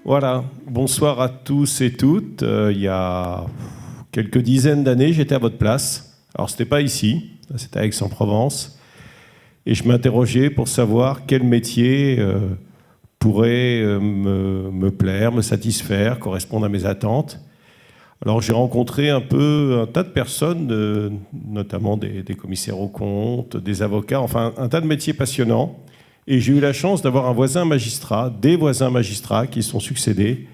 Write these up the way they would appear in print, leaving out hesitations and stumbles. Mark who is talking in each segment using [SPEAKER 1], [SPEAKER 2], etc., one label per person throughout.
[SPEAKER 1] Voilà, bonsoir à tous et toutes. Il y a quelques dizaines d'années, j'étais à votre place. Alors, c'était pas ici, c'était à Aix-en-Provence. Et je m'interrogeais pour savoir quel métier pourrait me plaire, me satisfaire, correspondre à mes attentes. Alors, j'ai rencontré un tas de personnes, notamment des commissaires aux comptes, des avocats, enfin, un tas de métiers passionnants. Et j'ai eu la chance d'avoir des voisins magistrats qui se sont succédés.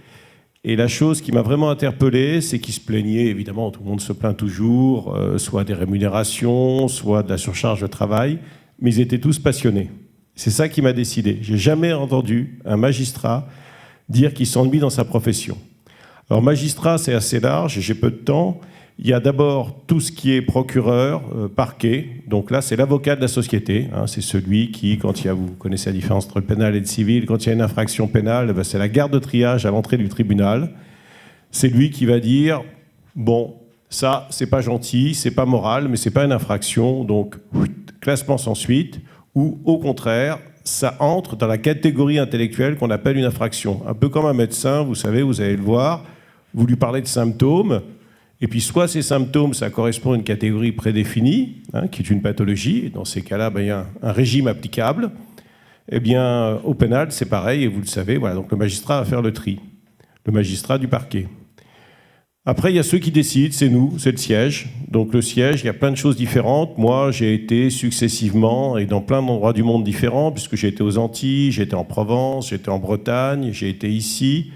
[SPEAKER 1] Et la chose qui m'a vraiment interpellé, c'est qu'ils se plaignaient, évidemment, tout le monde se plaint toujours, soit des rémunérations, soit de la surcharge de travail, mais ils étaient tous passionnés. C'est ça qui m'a décidé. J'ai jamais entendu un magistrat dire qu'il s'ennuie dans sa profession. Alors, magistrat, c'est assez large, et j'ai peu de temps. Il y a d'abord tout ce qui est procureur, parquet. Donc là, c'est l'avocat de la société. C'est celui qui, vous connaissez la différence entre le pénal et le civil, quand il y a une infraction pénale, c'est la garde de triage à l'entrée du tribunal. C'est lui qui va dire, bon, ça, c'est pas gentil, c'est pas moral, mais c'est pas une infraction, donc classement sans suite. Ou au contraire, ça entre dans la catégorie intellectuelle qu'on appelle une infraction. Un peu comme un médecin, vous savez, vous allez le voir, vous lui parlez de symptômes, et puis soit ces symptômes, ça correspond à une catégorie prédéfinie, qui est une pathologie, et dans ces cas-là, il y a un régime applicable. Eh bien, au pénal, c'est pareil, et vous le savez, voilà, donc le magistrat va faire le tri, le magistrat du parquet. Après, il y a ceux qui décident, c'est nous, c'est le siège. Donc le siège, il y a plein de choses différentes. Moi, j'ai été successivement, et dans plein d'endroits du monde différents, puisque j'ai été aux Antilles, j'ai été en Provence, j'ai été en Bretagne, j'ai été ici.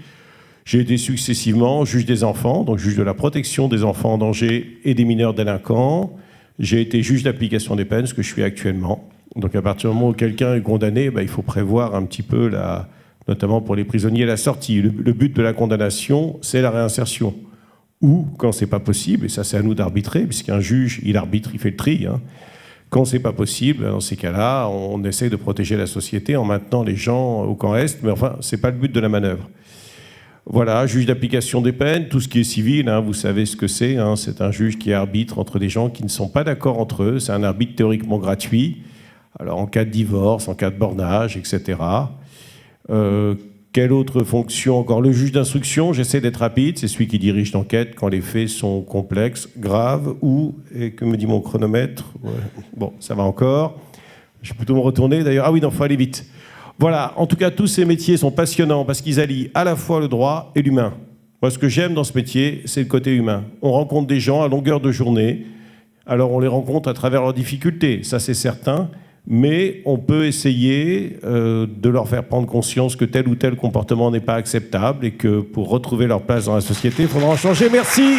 [SPEAKER 1] J'ai été successivement juge des enfants, donc juge de la protection des enfants en danger et des mineurs délinquants. J'ai été juge d'application des peines, ce que je suis actuellement. Donc à partir du moment où quelqu'un est condamné, il faut prévoir un petit peu, notamment pour les prisonniers, la sortie. Le but de la condamnation, c'est la réinsertion. Ou, quand c'est pas possible, et ça c'est à nous d'arbitrer, puisqu'un juge, il arbitre, il fait le tri. Quand c'est pas possible, dans ces cas-là, on essaie de protéger la société en maintenant les gens au camp Est, mais enfin, c'est pas le but de la manœuvre. Voilà, juge d'application des peines, tout ce qui est civil, vous savez ce que c'est. C'est un juge qui arbitre entre des gens qui ne sont pas d'accord entre eux. C'est un arbitre théoriquement gratuit. Alors, en cas de divorce, en cas de bornage, etc. Quelle autre fonction encore? Le juge d'instruction, j'essaie d'être rapide. C'est celui qui dirige l'enquête quand les faits sont complexes, graves et que me dit mon chronomètre? Bon, ça va encore. Je vais plutôt me retourner d'ailleurs. Ah oui, non, il faut aller vite. Voilà, en tout cas, tous ces métiers sont passionnants parce qu'ils allient à la fois le droit et l'humain. Moi, ce que j'aime dans ce métier, c'est le côté humain. On rencontre des gens à longueur de journée. Alors, on les rencontre à travers leurs difficultés, ça c'est certain, mais on peut essayer de leur faire prendre conscience que tel ou tel comportement n'est pas acceptable et que pour retrouver leur place dans la société, il faudra en changer. Merci.